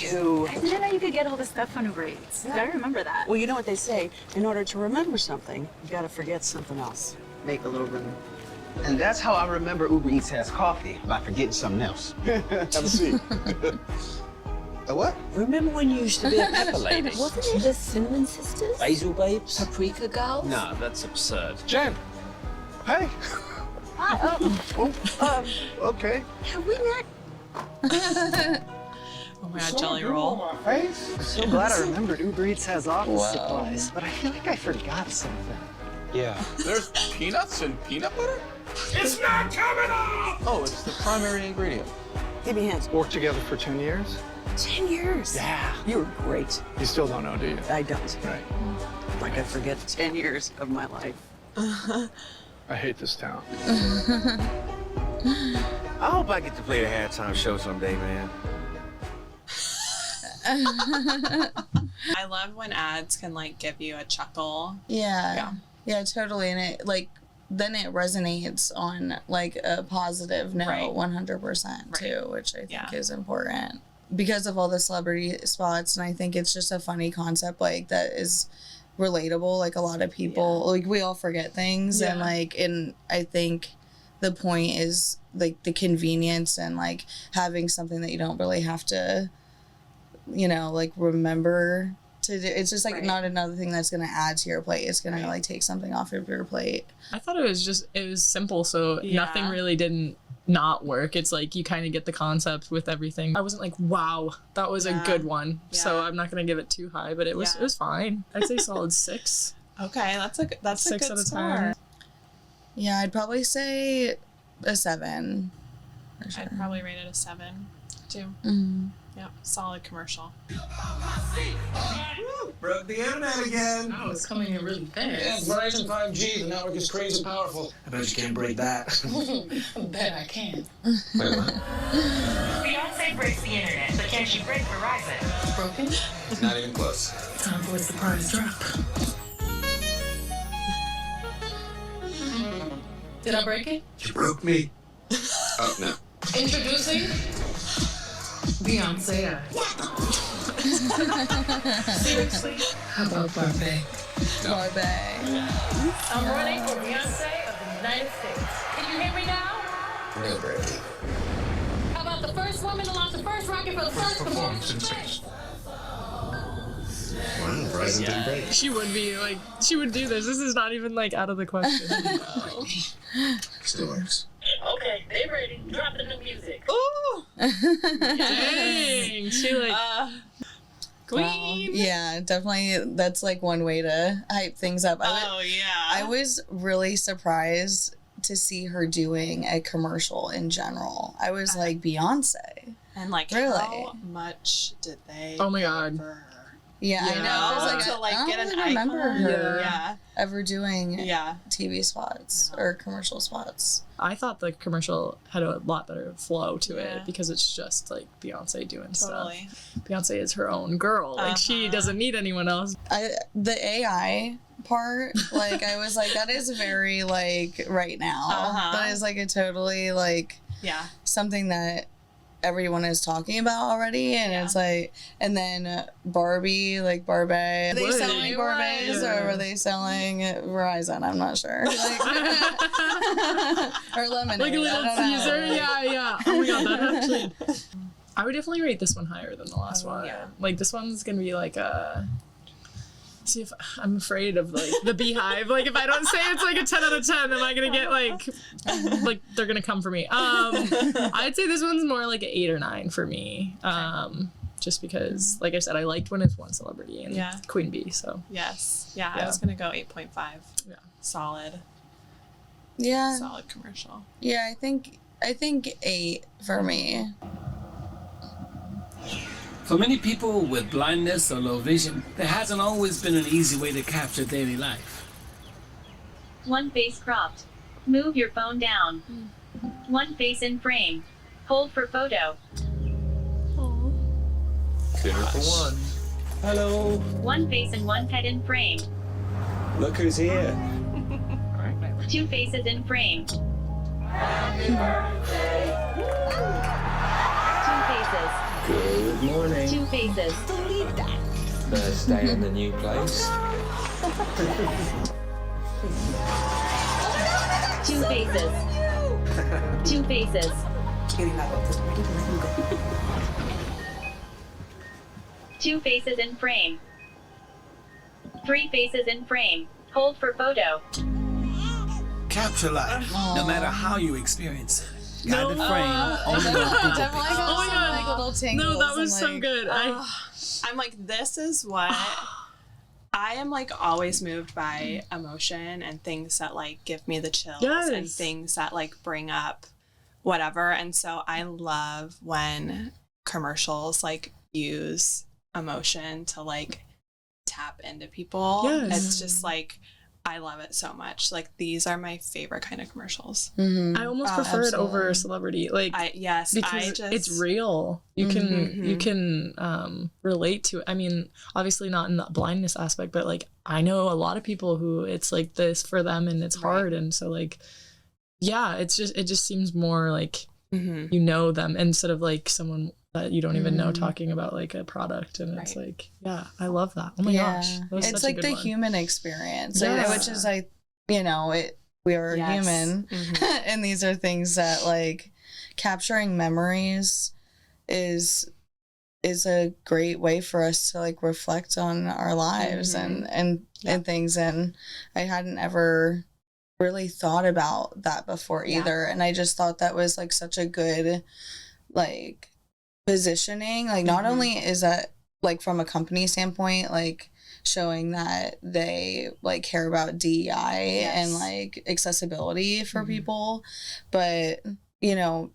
you. I didn't know you could get all this stuff on Uber Eats. I remember that. Well, you know what they say. In order to remember something, you gotta forget something else. Make a little room. And that's how I remember Uber Eats has coffee, by forgetting something else. Have a seat. A what? Remember when you used to be a pepper lady? Wasn't it the Cinnamon Sisters? Basil babes? Paprika Girls? Nah, that's absurd. Jen. Hey. Hi. Okay. Have we met? Oh my god, Jelly Roll. On my face. So glad I remembered Uber Eats has office Wow. supplies, but I feel like I forgot something. Yeah. There's peanuts and peanut butter? It's not coming off! Oh, it's the primary ingredient. Give me hands. Worked together for 10 years? 10 years. Yeah. You were great. You still don't know, do you? I don't. Right. Like I forget 10 years of my life. I hate this town. I hope I get to play the halftime show someday, man. I love when ads can like give you a chuckle. Yeah, totally. And it like then it resonates on like a positive note, Right. 100% too, which I think Yeah. is important because of all the celebrity spots. And I think it's just a funny concept like that is relatable. Like a lot of people, like we all forget things, and I think the point is like the convenience and like having something that you don't really have to, like remember to do. It's just like not another thing that's gonna add to your plate. It's gonna like take something off of your plate. I thought it was simple, so Yeah. nothing really didn't not work. It's like you kind of get the concept with everything. I wasn't like, wow, that was a good one. So Yeah. I'm not gonna give it too high, but it was fine. I'd say solid 6. Okay, that's a 6 good out of score. 10. Yeah, I'd probably say a 7. For sure. I'd probably rate it a 7 too. Mm-hmm. Yep, solid commercial. Broke the internet again. Oh, it's coming in really fast. Verizon 5G, the network is crazy and powerful. I bet you can't break that. I bet I can. Wait, what? Beyonce breaks the internet, but can she break Verizon? Broken? Not even close. Time for a surprise drop. Did I break it? You broke me. Oh, no. Introducing Beyonce. Seriously? How about Barbie? Barbie. I'm running for Beyonce of the United States. Can you hear me now? No, Brady. How about the first woman to launch the first rocket for the first performance in space? Wow, Verizon didn't break. She would do this. This is not even like out of the question. Still works. Okay, they ready. Drop the new music. Ooh! Dang, she like Queen! Yeah, definitely. That's like one way to hype things up. I was really surprised to see her doing a commercial in general. I was like, Beyonce. And like, Really? how much did they? Oh my God. give her? Yeah, I know. I was To like I get don't an really remember icon. her Yeah. ever doing Yeah. TV spots or commercial spots. I thought the commercial had a lot better flow to Yeah. it because it's just like Beyonce doing Totally. stuff. Beyonce is her own girl. Like she doesn't need anyone else. The AI part, like I was like, that is very like right now. That is like a totally like Yeah. something that everyone is talking about already, and it's like, and then Barbie, like Barbie. Are they selling Barbies or were they selling Verizon? I'm not sure. Like, or Lemonade. Like a I little don't know. teaser. Yeah. Oh my God, that actually. I would definitely rate this one higher than the last one. yeah. Like this one's gonna be like a. See if I'm afraid of like the Beehive. Like if I don't say it's like a 10 out of 10, am I gonna get like they're gonna come for me? I'd say this one's more like an 8 or 9 for me. Just because, like I said, I liked when it's one celebrity and Queen Bee. So Yes. Yeah, I Yeah. was gonna go 8.5. Yeah. Solid. Yeah. Solid commercial. Yeah, I think 8 for me. For many people with blindness or low vision, there hasn't always been an easy way to capture daily life. One face cropped. Move your phone down. One face in frame. Hold for photo. Dinner for one. Hello. One face and one head in frame. Look who's here. Two faces in frame. Two faces. Good Good morning. Two Faces. First day in the new place. Two Faces. Two Faces. Two Faces in frame. Three Faces in frame. Hold for photo. Capture life, no matter how you experience. Guided frame, only on Google Definitely Pixel. got some, like, little tingles. No, that was and, so like, good. I'm like, this is what I am like always moved by emotion and things that like give me the chills and Yes. things that like bring up whatever. And so I love when commercials like use emotion to like tap into people. Yes. It's just like, I love it so much. Like these are my favorite kind of commercials. I almost prefer it over celebrity. Like Yes, because it's real. You can relate to it. I mean, obviously not in the blindness aspect, but like I know a lot of people who it's like this for them and it's hard, and so like yeah, it just seems more like you know them instead of like someone that you don't even know talking about like a product, and it's like, yeah, I love that. Oh my gosh, that was it's such a like good the one. human experience, Yes. which is like, you know, we are human, and these are things that like capturing memories is a great way for us to like reflect on our lives and things, and I hadn't ever really thought about that before either, and I just thought that was like such a good like positioning. Like not only is that like from a company standpoint like showing that they like care about DEI and like accessibility for people, but you know,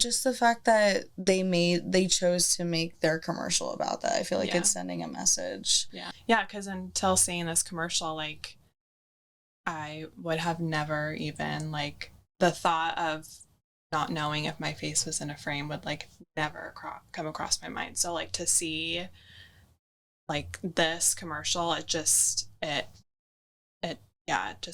just the fact that they chose to make their commercial about that, I feel like it's sending a message. Because until seeing this commercial, like I would have never even like the thought of not knowing if my face was in a frame would like never come across my mind. So like to see like this commercial, it just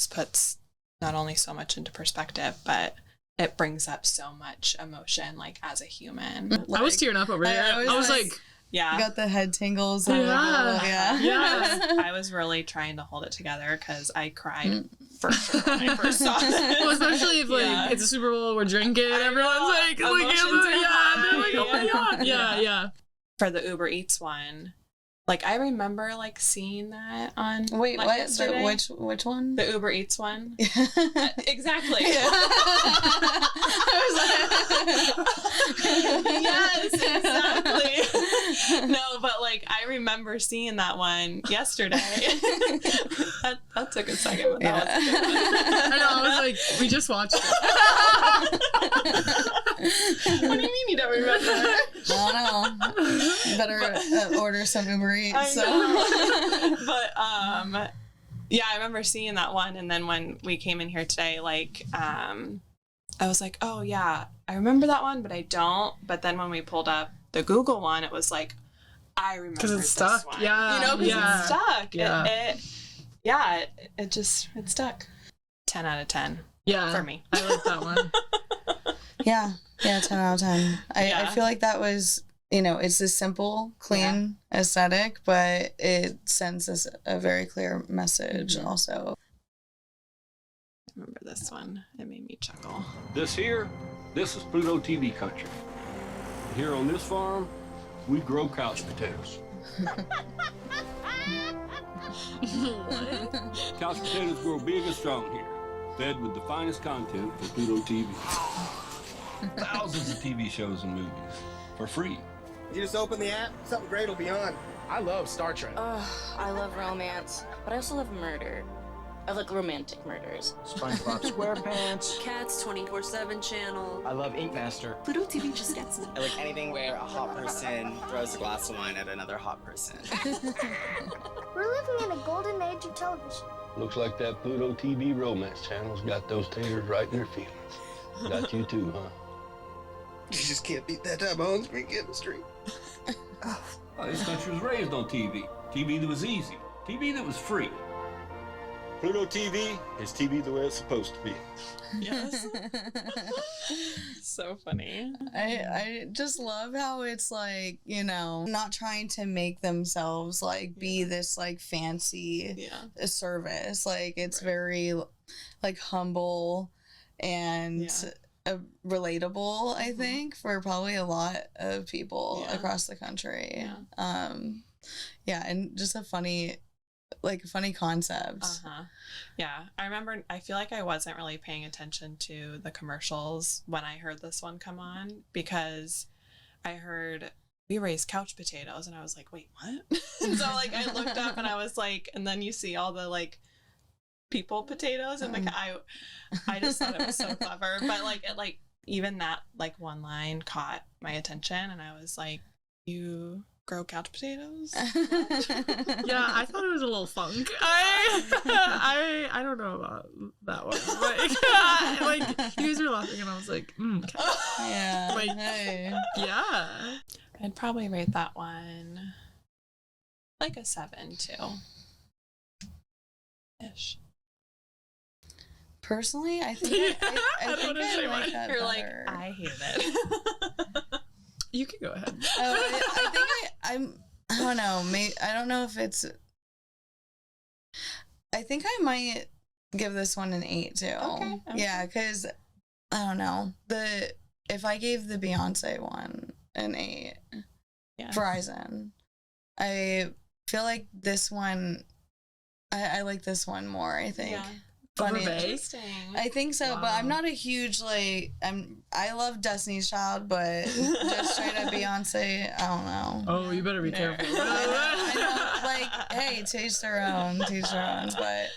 puts not only so much into perspective, but it brings up so much emotion like as a human. I was tearing up over here. I was like yeah, got the head tingles. And I was really trying to hold it together because I cried for sure when I first saw it. Well, especially if like it's a Super Bowl, we're drinking, everyone's like emotions oh my god, yeah. For the Uber Eats one, like I remember like seeing that on Wait, like, what? yesterday. Which one? The Uber Eats one. Exactly. Yes, exactly. No, but like I remember seeing that one yesterday. that took a second, but that was a good one. I know, I was like, we just watched it. What do you mean you don't remember? I don't know. Better order some Uber Eats. But yeah, I remember seeing that one, and then when we came in here today, like I was like, oh yeah, I remember that one, but I don't. But then when we pulled up the Google one, it was like, I remember because it's stuck. One. Yeah, you know, because it's stuck. Yeah. It stuck. 10 out of 10. Yeah, for me. I like that one. Yeah, 10 out of 10. I feel like that was, you know, it's a simple, clean aesthetic, but it sends us a very clear message also. I remember this one. It made me chuckle. This is Pluto TV country. Here on this farm, we grow couch potatoes. Couch potatoes grow big and strong here, fed with the finest content for Pluto TV. Thousands of TV shows and movies for free. You just open the app, something great will be on. I love Star Trek. I love romance, but I also love murder. I like romantic murders. SpongeBob SquarePants. Cats 24/7 channel. I love Ink Master. Pluto TV just gets me. I like anything where a hot person throws a glass of wine at another hot person. We're living in a golden age of television. Looks like that Pluto TV romance channel's got those taters right in their feelings. Got you too, huh? You just can't beat that type of on-screen chemistry. This country was raised on TV. TV that was easy. TV that was free. Pluto TV is TV the way it's supposed to be. Yes. So funny. I just love how it's like, you know, not trying to make themselves like be this like fancy service. Like it's very like humble and relatable, I think, for probably a lot of people across the country. Yeah, and just a funny concept. Yeah, I remember, I feel like I wasn't really paying attention to the commercials when I heard this one come on, because I heard we raise couch potatoes and I was like, wait, what? And so like I looked up and I was like, and then you see all the like people potatoes and I just thought it was so clever. But like it, like even that like one line caught my attention and I was like, you grow couch potatoes? Yeah, I thought it was a little funk. I don't know about that one. Like you guys were laughing and I was like, okay. Yeah. Like, hey. yeah. I'd probably rate that one like a 7 too. Ish. Personally, I think I think I like that You're better. like, I hate it. You can go ahead. I think I don't know. I don't know if it's. I think I might give this one an 8 too. Okay. Yeah, because I don't know, if I gave the Beyonce one an 8, Verizon, I feel like this one. I like this one more. I think. Yeah. Funny. Interesting. I think so, but I'm not a huge like. I love Destiny's Child, but just straight up Beyonce, I don't know. Oh, you better be careful. I know, like, hey, taste their own, but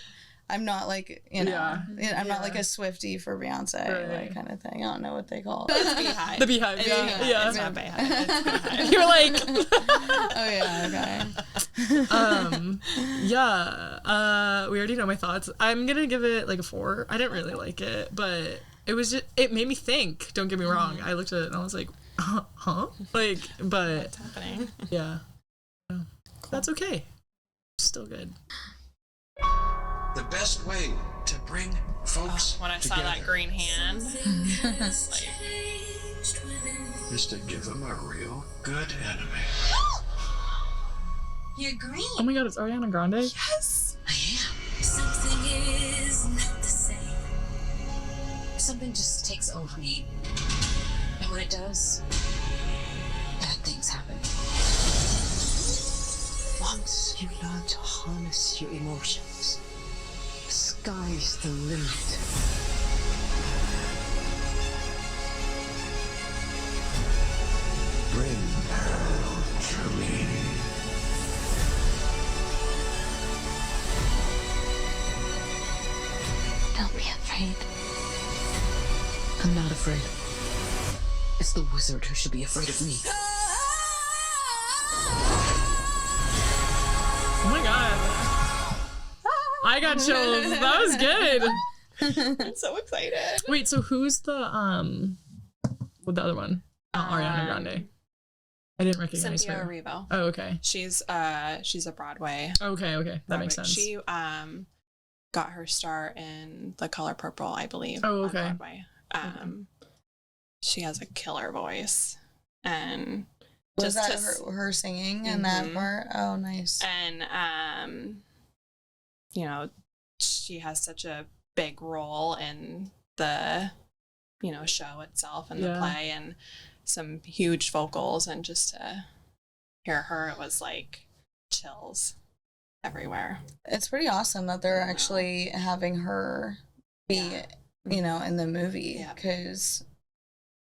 I'm not like, you know, I'm not like a Swiftie for Beyonce, like kind of thing. I don't know what they call it. That's Beehive. The Beehive, yeah. It's not Beehive. It's Beehive. You're like, oh yeah, okay. We already know my thoughts. I'm gonna give it like a 4. I didn't really like it, but it made me think. Don't get me wrong. I looked at it and I was like, huh? Like, but What's happening? Yeah. That's okay. Still good. The best way to bring folks When I saw together that green hand, like, is to give them a real good enemy. You're green. Oh my god, it's Ariana Grande? yes. Something is not the same. Something just takes over me. And when it does, bad things happen. Once you learn to harness your emotions, the sky's the limit. Bring her to me. Don't be afraid. I'm not afraid. It's the wizard who should be afraid of me. Oh my god. I got chills. That was good. I'm so excited. Wait, so who's the with the other one? Not Ariana Grande. I didn't recognize Cynthia her. Erivo. Oh, okay. She's a Broadway. Okay. That makes sense. She got her start in The Color Purple, I believe. Oh, on okay. Broadway. She has a killer voice, and Was just that her singing in that part? Oh, nice. And you know, she has such a big role in the, you know, show itself and the play, and some huge vocals, and just to hear her, it was like chills everywhere. It's pretty awesome that they're actually having her be, you know, in the movie, because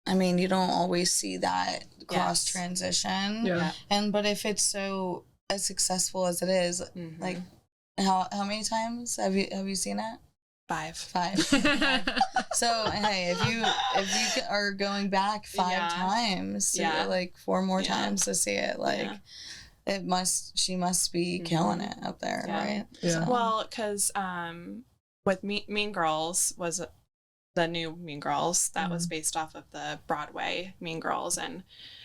I mean, you don't always see that cross transition. But if it's so as successful as it is, like how many times have you seen it? 5. So hey, if you are going back 5 times, to, like 4 more times to see it, like she must be killing it up there, right? So. Well, because with Mean Girls was the new Mean Girls that was based off of the Broadway Mean Girls, and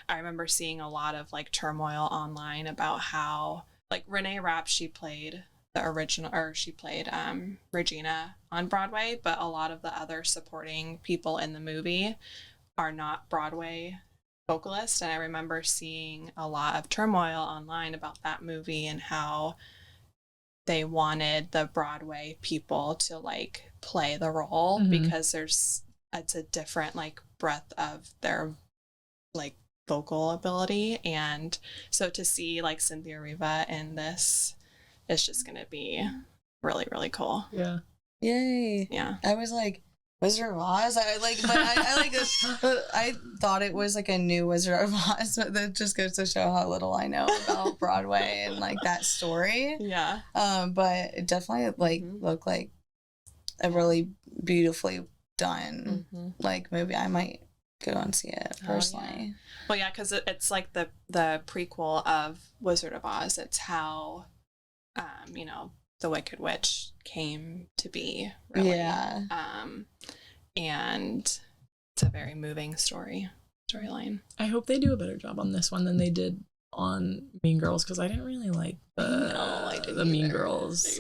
I remember seeing a lot of like turmoil online about how like Renee Rapp, she played the original, or she played Regina on Broadway, but a lot of the other supporting people in the movie are not Broadway vocalists. And I remember seeing a lot of turmoil online about that movie and how they wanted the Broadway people to like play the role because it's a different like breadth of their like vocal ability. And so to see like Cynthia Riva in this is just gonna be really, really cool. Yeah. Yay. Yeah. I was like, Wizard of Oz? I like this. I thought it was like a new Wizard of Oz, but that just goes to show how little I know about Broadway and like that story. Yeah. But it definitely like looked like a really beautifully done like movie. I might go and see it personally. Oh, yeah. Well, yeah, because it's like the prequel of Wizard of Oz. It's how, you know, the Wicked Witch came to be, really. Yeah. And it's a very moving storyline. I hope they do a better job on this one than they did on Mean Girls, because I didn't really like the Mean Girls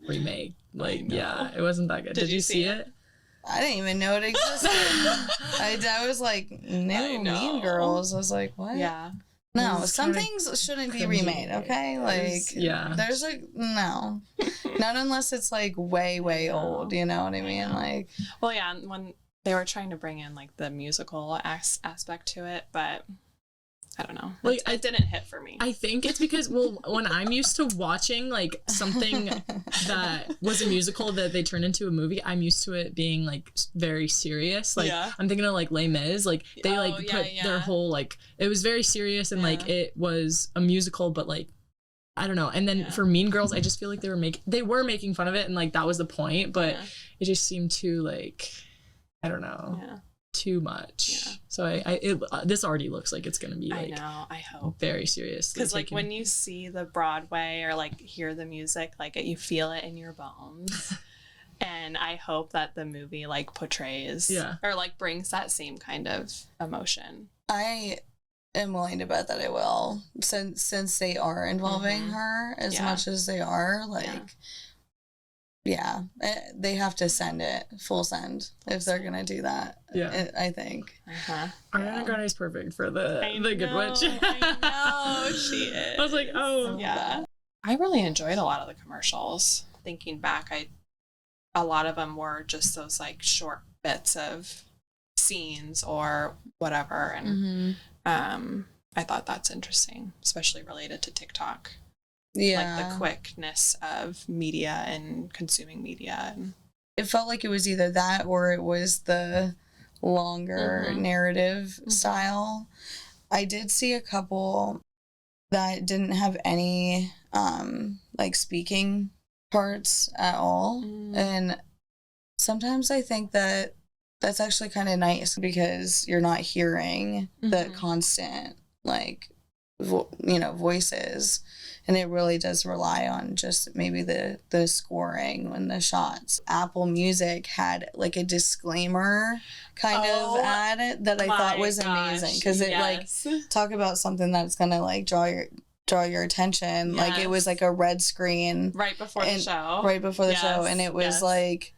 remake. Like, yeah, it wasn't that good. Did you see it? I didn't even know it existed. I was like, no, Mean Girls. I was like, what? Yeah. No, some things shouldn't be remade, okay? Like, there's like, no. Not unless it's like way, way old, you know what I mean? Like, well, yeah, when they were trying to bring in like the musical aspect to it, but I don't know. Like, it didn't hit for me. I think it's because, well, when I'm used to watching like something that was a musical that they turned into a movie, I'm used to it being like very serious. Like, I'm thinking of like Les Mis. Like, they like put their whole like, it was very serious and like it was a musical, but like, I don't know. And then for Mean Girls, I just feel like they were making fun of it and like that was the point, but it just seemed too like, I don't know. Yeah. Too much. Yeah. So this already looks like it's gonna be like, I know, I hope, very serious. Because like when you see the Broadway or like hear the music, like you feel it in your bones. And I hope that the movie like portrays or like brings that same kind of emotion. I am willing to bet that it will, since they are involving her as much as they are. Like, they have to send it full send if they're gonna do that. I think. Ariana Grande is perfect for the Good Witch. I know she is. I was like, oh yeah. I really enjoyed a lot of the commercials. Thinking back, a lot of them were just those like short bits of scenes or whatever, and I thought that's interesting, especially related to TikTok. Yeah. Like the quickness of media and consuming media. It felt like it was either that or it was the longer narrative style. I did see a couple that didn't have any like speaking parts at all. And sometimes I think that that's actually kind of nice because you're not hearing the constant like voices, and it really does rely on just maybe the scoring when the shots. Apple Music had like a disclaimer kind of ad it that I thought was amazing because it like talk about something that's gonna like draw your attention. Like it was like a red screen right before the show, and it was like,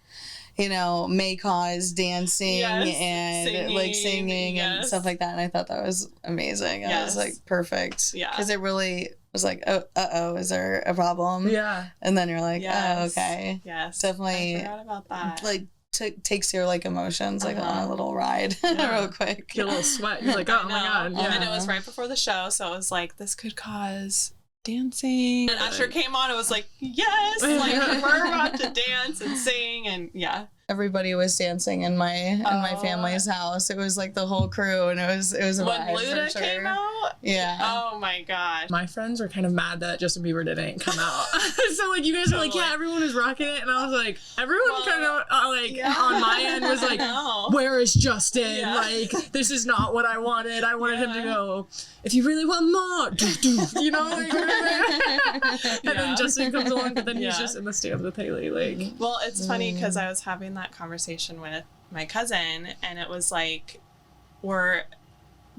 you know, may cause dancing and like singing and stuff like that. And I thought that was amazing. I was like, perfect. Yeah. Because it really was like, oh, is there a problem? Yeah. And then you're like, oh, okay. Yes. Definitely. I forgot about that. Like takes your like emotions like on a little ride real quick. Get a little sweat. You're like, oh my God. Yeah. And it was right before the show. So it was like, this could cause dancing, and Usher came on. It was like, yes, like we're about to dance and sing, and everybody was dancing in my family's house. It was like the whole crew, and it was a vibe. When Luda came out, oh my God, my friends were kind of mad that Justin Bieber didn't come out. So like you guys were like, yeah, everyone was rocking it, and I was like, everyone kind of on my end was like, where is Justin? Like, this is not what I wanted. I wanted him to go, if you really want more, you know, like, and then Justin comes along, but then he's just in the stands with Haley. Like, well, it's funny because I was having that conversation with my cousin, and it was like, we're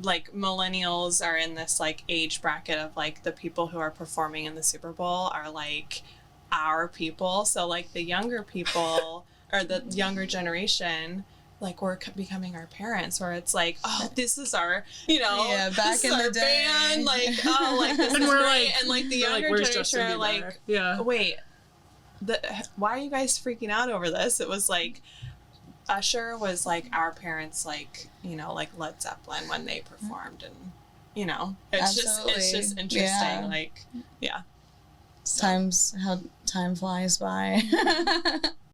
like millennials are in this like age bracket of like the people who are performing in the Super Bowl are like our people. So like the younger people or the younger generation, like we're becoming our parents, where it's like, oh, this is our, you know, Yeah, back this in is the our day. band, like, oh, like this And is we're great. like- And like the we're like, younger "Where's generation Justin are like, Bieber?" Yeah. wait, why are you guys freaking out over this? It was like Usher was like our parents, like, you know, like Led Zeppelin when they performed, and you know, it's Absolutely. just interesting. Yeah. Like, yeah. How time flies by.